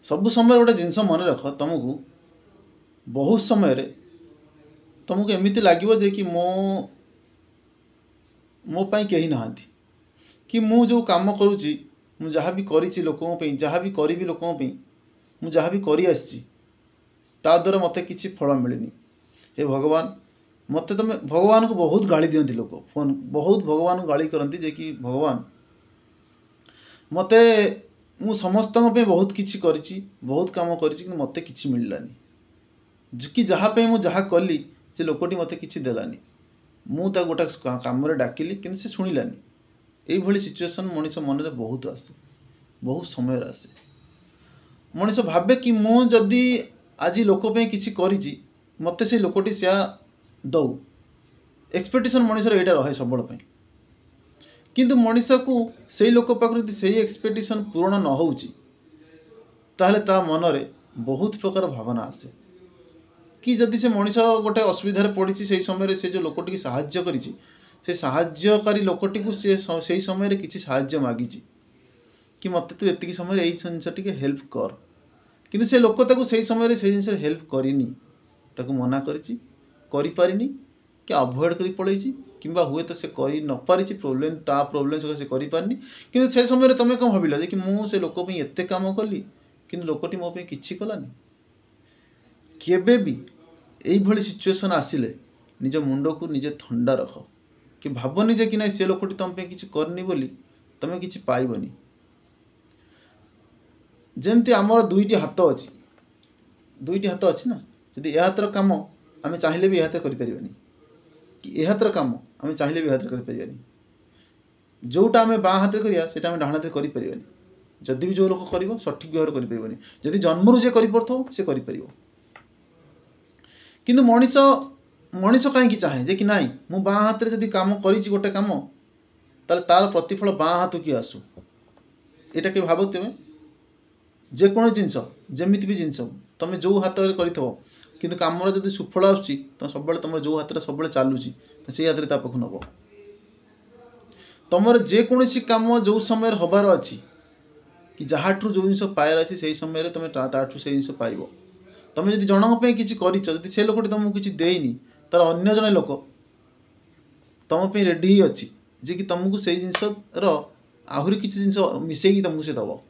सब समय गोटे जिनस मन रख तुमको बहुत समय तुमको एमती लगे जे कि मो पाई कहीं नहांती कि मु जो काम करुच्ची मु जहाँ भी करी लोकों पे जहाँ भी करी लोकों पे मु जहाँ भी करी आसी ता द्वारा मत किसी फल मिलनी। हे भगवान मत तुम भगवान को बहुत गाली दियंती लोक फोन बहुत भगवान को गाली करती जे कि भगवान मत मु समस्त बहुत किसी करी बहुत काम करी मत किसी मिललानी कि जहाँपाई मु जहाँ कली से लोकटी मत किसी देलानी मु ता गोटे काम डाकिली कि से शुणिलानी। यही सिचुएसन मनीष मन में बहुत आसे बहुत समय आसे मनीष भावे कि मु जदि आज लोकपाई किसी करी मत से लोकटी से दौ एक्सपेक्टेशन मनीषर यहाँ रहे सब किंतु मनीष को से लोक पाखर से एक्सपेक्टेशन पूरण न हो ता मन में बहुत प्रकार भावना आसे कि जदि से मनीष गोटे असुविधार पड़ी से समय से जो लोकटी साहाय्य करी से साहाय्यकारी लोकटी को से समय किसी साहाय्य मागी कि मत तू एति समय यही जिनस टे हेल्प कर किंतु से लोक से समय से जिन हेल्प करनी मना करी कि अभॉइड कर पड़े कि हुए तो से कर न पारी प्रोब्लेम ता प्रोब्लेम से करें कि से समय तुम कौन भाविल कि मुझे लोक एत काम कली कि लोकटी मो कि कलानी केबे भी यही सिचुएसन आसिले निज मुंड को निजे ठंडा रख कि भावनी जे कि ना से लोकटी तुम किसी करनी बोली तुम किसी पाइबनी। जमती आमर दुईटी हाथ अच्छी ना जदि ए हाथर कम आम चाहिए भी हाथ करें कि ए हाथर कम आम चाहिए भी हाथ करें जोटा आम बाँ हाथ करिया से डाण हाथ करें जदि भी जो लोक कर सठिक भाव करें जदि जन्मरू जे कर से कर किंतु मनीष कहीं चाहे जे कि नाई मु बाँ हाथ जदि काम करी गोटे कम तार प्रतिफल बाँ हाथ की आसू यहाँ कि भाव तुम जेको जिनस जमी भी जिनस तुम जो हाथ कर किंतु कामर जब सुफल आसूँ तो सब तुम जो हाथ सब चलुची से हाथ में पाख नब तुम जेकोसी कम जो समय हबार अच्छी कि जहाँ जो जिनस पायार अच्छी से समय तुम ताठू से जिन पाइब तुम जब जनक किसी कर से लोक तुमको किसी देनी तार अन्य जन लोक तुम रेडी ही अच्छी जे कि तुमको से जिनसर आहरी किसी जिनस मिसेकी तुमको से दब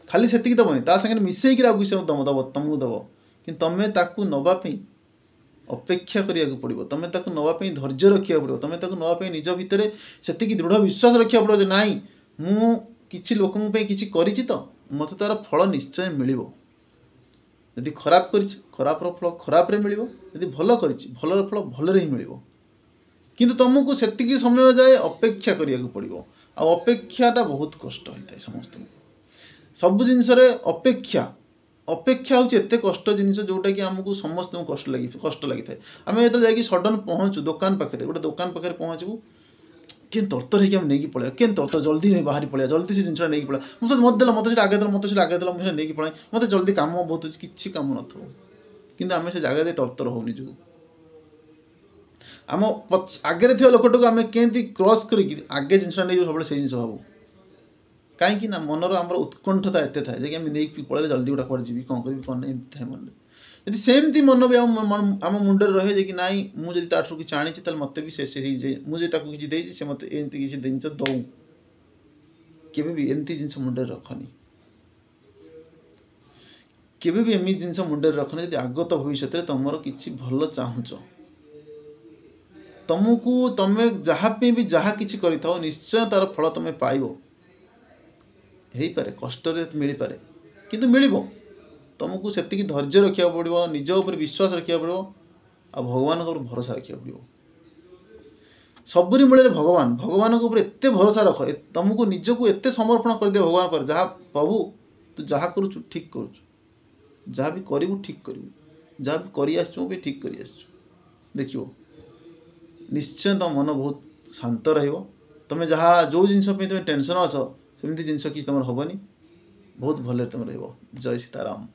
खाली से दबनी ता सागे मिसेकी आगे दब तुमको दब कि तुम ताकू नवापी अपेक्षा करिया पड़ो तुम ताकू नवापी धैर्य रखा पड़ो तुम ताकू नवापी निज भितर से दृढ़ विश्वास रखा पड़ो जे नाई मु किसी लोक किसी करी तो मत तार फल निश्चय मिल यदि खराब कर खराब फल खराब मिल यदि भल कर भलर फल भल ही मिल किंतु तुमको से समय जाए अपेक्षा करिया पड़ो अपेक्षाटा बहुत कष्ट होता है समस्त सब जिनस अपेक्षा अपेक्षा हूँ एत कष्ट जिन जोटा कि आमको समस्त कष्ट लगी था आम जो सडन पहुँचू दुकान पाखे गोटे दुकान पाखे पहुँचू के तरतर होगी नहीं पड़ा के तरतर जल्दी बाहरी पड़ा जल्दी से जिनसा नहीं पड़ा मुझे मत देला मत आगे देला मत आगे देला मुझे नहीं पड़ा मत जल्दी कम बहुत अच्छी किसी कम न कि आम से जगह दे तरतर हो निज आम आगे थे लोकटा आम के क्रॉस करके आगे जिनसा नहीं सब से जिन भाव कहीं मनर आम उत्कंठता एत थाए कि नहीं पड़े जल्दी गोटा कौन जी कौन करी कौन नहीं थाए मन यदि सेमती मन भी आम मुंडे रहे जे कि नाई मुझे ताठू किसी आनी मत भी से मुझे किसी देती से मत एमती किसी जिनस दऊ भी एमती जिनस मुंडे रखनी केबे भी एमती जिनस मुंडे रखनी जब आगत भविष्य तुम किसी भल चाहूच तुमको तुम जहाँ भी जहाँ किसी कर निश्चय तार फल तुम पाइब हो पारे कष्ट मिल पारे किंतु मिल तुमको से धैर्य रखा पड़ो निज उपर विश्वास रखा पड़ो आ भगवान को भरोसा रखा पड़ो सबुरी मूल भगवान भगवान को एत भरोसा रख तुमको निजक एत समर्पण कर दे भगवान पर जहाँ प्रभु तू जहाँ करुचु ठीक करुचु जहाँ भी करू ठीक करू जहाँ भी कर ठीक कर देख निश्चय तुम मन बहुत शांत रुम जहाँ जो जिनस तुम टेंशन अच्छ सेमती जिनस कि तुम हेनी बहुत भले तुम रही जय सीताराम।